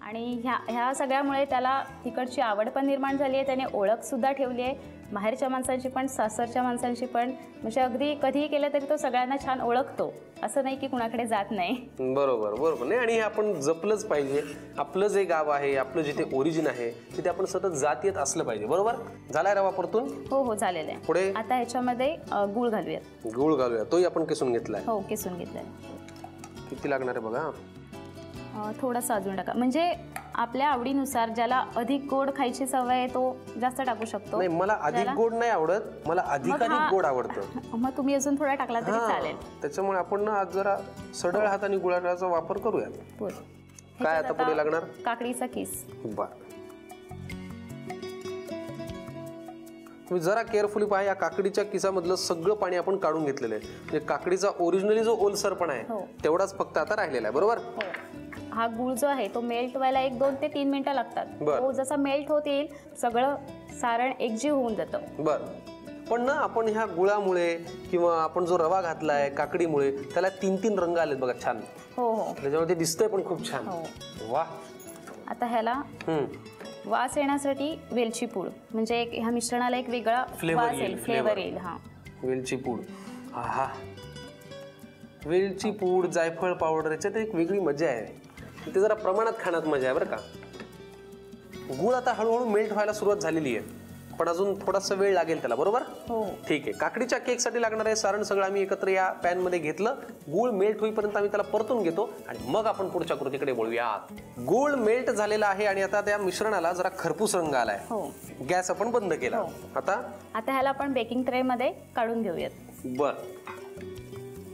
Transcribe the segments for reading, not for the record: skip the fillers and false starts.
आणि ह्या सगळ्यामुळे त्याला तिकडची आवड पण निर्माण झाली आहे, त्याने ओळख सुद्धा ठेवली आहे माहेरच्या माणसांची पण सासरच्या माणसांची पण. म्हणजे अगदी कधीही केलं तरी तो सगळ्यांना छान ओळखतो, असं नाही की कुणाकडे जात नाही. बरोबर बरोबर. नाही आणि हे आपण जपलंच पाहिजे. आपलं जे गाव आहे, आपलं जिथे ओरिजिन आहे तिथे आपण सतत जात येत असलं पाहिजे. बरोबर. झालाय रवा परतून? हो हो झालेलं आहे. पुढे आता ह्याच्यामध्ये गुळ घालूयात. गुळ घालूया. तोही आपण किसून घेतलाय? हो किसून घेतलाय. किती लागणार आहे बघा. थोडासा अजून टाका, म्हणजे आपल्या आवडीनुसार. ज्याला अधिक गोड खायची सवय आहे तो जास्त टाकू शकतो. नाही मला अधिक गोड नाही आवडत, मला अधिकाधिक गोड आवडतं. मग तुम्ही अजून थोडा टाकला तरी चालेल. त्याच्यामुळे आपण आज जरा सडळ हाताने गुळाचा वापर करूया. काय आता पुढे लागणार? काकडीचा किस. बरं. तुम्ही जरा केअरफुली पहा, या काकडीच्या किसामधलं सगळं पाणी आपण काढून घेतलेलं आहे. म्हणजे काकडीचा ओरिजिनली जो ओलसरपणा आहे तेवढाच फक्त आता राहिलेला आहे. बरोबर. हा गुळ जो आहे तो मेल्ट व्हायला 1-2 ते 3 मिनिटं लागतात. तो जसा मेल्ट होत येईल सगळं सारण एकजीव होऊन जातं. बरं. पण ना आपण ह्या गुळामुळे किंवा आपण जो रवा घातलाय काकडीमुळे त्याला 3-3 रंग आलेत बघा छान. हो हो. त्याच्यामध्ये दिसतंय पण खूप छान. वा. आता ह्याला वास येण्यासाठी वेलची पूड, म्हणजे ह्या मिश्रणाला एक वेगळा फ्लेवर येईल. हा वेलची पूड. आहा. वेलची पूड, जायफळ पावडर याच्यात एक वेगळी मजा आहे. ते जरा प्रमाणात खाण्यात मजा आहे बरं का. गुळ आता हळूहळू मेल्ट व्हायला सुरुवात झालेली आहे, पण अजून थोडासा वेळ लागेल त्याला. बरोबर. ठीक आहे. काकडीच्या केक साठी लागणार आहे सारण सगळं आम्ही एकत्र या पॅन मध्ये घेतलं. गुळ मेल्ट होईपर्यंत आम्ही त्याला परतून घेतो आणि मग आपण पुढच्या कृतीकडे वळूया. गुळ मेल्ट झालेला आहे आणि आता त्या मिश्रणाला जरा खरपूस रंग आलाय. गॅस आपण बंद केला. आता ह्याला आपण बेकिंग ट्रे मध्ये काढून घेऊयात. बर.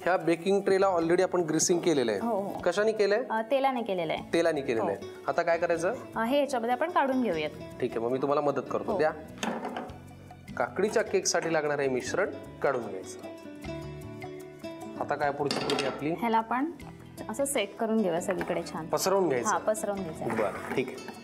ह्या बेकिंग ट्रेला ऑलरेडी आपण ग्रीसिंग केलेलं आहे. कशाने केलंय? तेलाने केलेलं आहे. तेलाने केलेलं आहे. आता काय करायचं? हे ह्याच्यामध्ये आपण काढून घेऊयात. ठीक आहे. मग मी तुम्हाला मदत करतो. द्या. काकडीच्या केक साठी लागणार आहे मिश्रण काढून घ्यायचं. आता काय पुढची कृती आपली? ह्याला आपण असं सेट करून घेऊया सगळीकडे छान पसरवून घ्यायचं. पसरवून घ्यायचं. बरं ठीक आहे.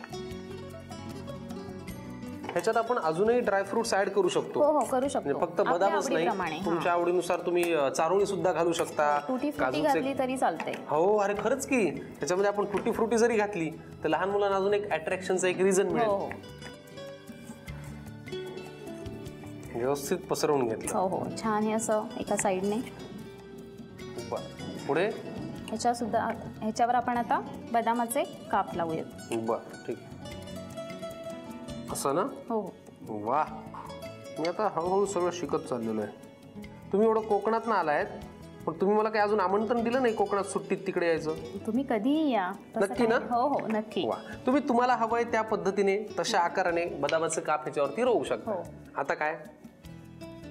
ह्याच्यात आपण अजूनही ड्रायफ्रुट्स ऍड करू शकतो. हो करू शकतो. फक्त बदामच नाही, तुमच्या आवडीनुसार तुम्ही चारोळी सुद्धा घालू शकता. टुटी फ्रुटी घातली तरी चालते. हो अरे खरंच की. त्याच्यामध्ये आपण टुटी फ्रुटी जरी घातली तर लहान मुलांना अजून एक अट्रॅक्शनचा एक रिझन मिळेल. व्यवस्थित पसरवून घेतलं. हो हो छान. हे असं एका साइडने. पुढे ह्याच्यावर आपण आता बदामाचे काप लावूयात. बरं ठीक आहे. असं ना. हो. वा. मी आता हळूहळू सगळं शिकत चाललेलो आहे. तुम्ही एवढं कोकणात ना आलायत, पण तुम्ही मला काही अजून आमंत्रण दिलं नाही कोकणात सुट्टीत तिकडे यायचं. तुम्ही कधीही या. नक्की ना. हो हो नक्की. वा. तुम्ही तुम्हाला हवंय त्या पद्धतीने तशा आकाराने बदामाचं काप ह्याच्यावरती रोवू शकता. आता काय?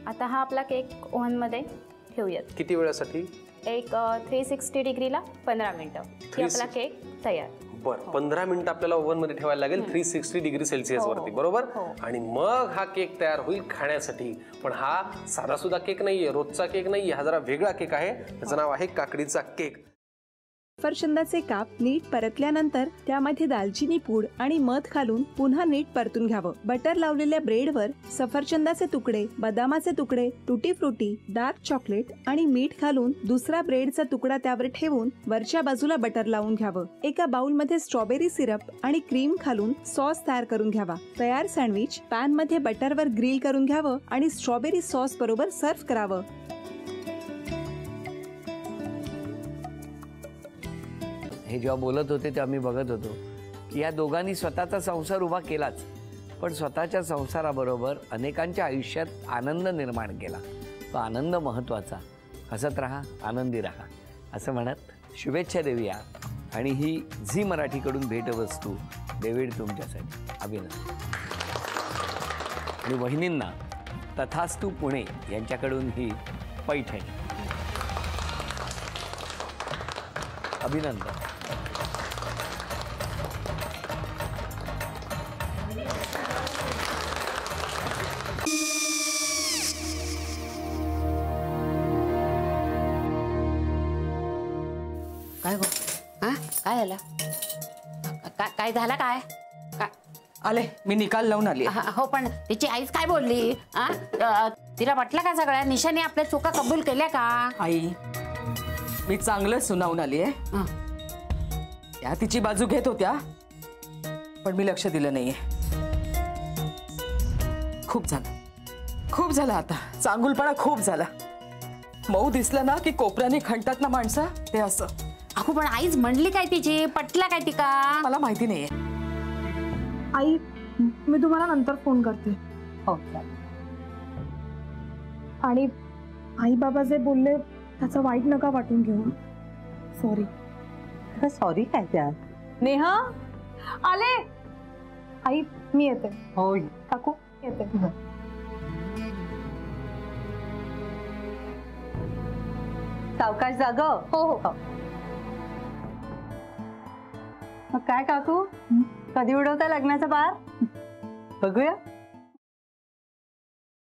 आता हा आपला केक ओव्हन मध्ये ठेवूयात. किती वेळासाठी? एक 360 डिग्रीला 15 मिनिटं. आपला केक तयार. बरं. 15 मिनिटं आपल्याला ओव्हन मध्ये ठेवायला लागेल 360 डिग्री सेल्सिअस वरती. बरोबर. आणि मग हा केक तयार होईल खाण्यासाठी. पण हा साधा सुद्धा केक नाहीये, रोजचा केक नाहीये. हा जरा वेगळा केक आहे. त्याचं नाव आहे काकडीचा केक. सफरचंदाचे काप नीट परतल्यानंतर त्यामध्ये दालचिनी पूड आणि मध घालून पुन्हा नीट परतून घ्यावं. बटर लावलेल्या ब्रेडवर सफरचंदाचे तुकडे, बदामाचे तुकडे, टुटी फ्रुटी, डार्क चॉकलेट आणि मीठ घालून दुसरा ब्रेडचा तुकडा त्यावर ठेवून वरच्या बाजूला बटर लावून घ्यावं. एका बाउलमध्ये स्ट्रॉबेरी सिरप आणि क्रीम घालून सॉस तयार करून घ्यावा. तयार सँडविच पॅन मध्ये बटरवर ग्रिल करून घ्यावं आणि स्ट्रॉबेरी सॉस बरोबर सर्व्ह करावं. हे जेव्हा बोलत होते तेव्हा मी बघत होतो की या दोघांनी स्वतःचा संसार उभा केलाच, पण स्वतःच्या संसाराबरोबर अनेकांच्या आयुष्यात आनंद निर्माण केला. तो आनंद महत्त्वाचा. हसत राहा, आनंदी राहा असं म्हणत शुभेच्छा देऊया. आणि ही झी मराठीकडून भेटवस्तू डेव्हिड तुमच्यासाठी. अभिनंदन. आणि वहिनींना तथास्तू पुणे यांच्याकडून ही पैठणी. अभिनंदन. काय गो? हा काय झालं? काय झालं? काय आले मी निकाल लावून आली. हो पण तिची आईच काय बोलली? तिला वाटलं का सगळ्या निशाने आपल्या चुका कबूल केल्या का? आई मी चांगलं सुनावून आली आहे. त्या तिची बाजू घेत होत्या पण मी लक्ष दिलं नाहीये. खूप झालं आता. चांगुलपणा खूप झाला. मऊ दिसलं ना की कोपऱ्याने खणतात ना माणसं, ते असं. अगो पण आईच म्हणली काय तिची, पटला काय ती का? मला माहिती नाहीये. आई मी तुम्हाला नंतर फोन करते. हो आणि आई बाबा जे बोलले त्याचं वाईट नका वाटून घेऊ. सॉरी. सॉरी काय त्या? नेहा आले. आई मी येते. हो काकू येते. सावकाश जाग. हो हो. मग काय काकू, कधी उडवता लग्नाचा बार? बघूया.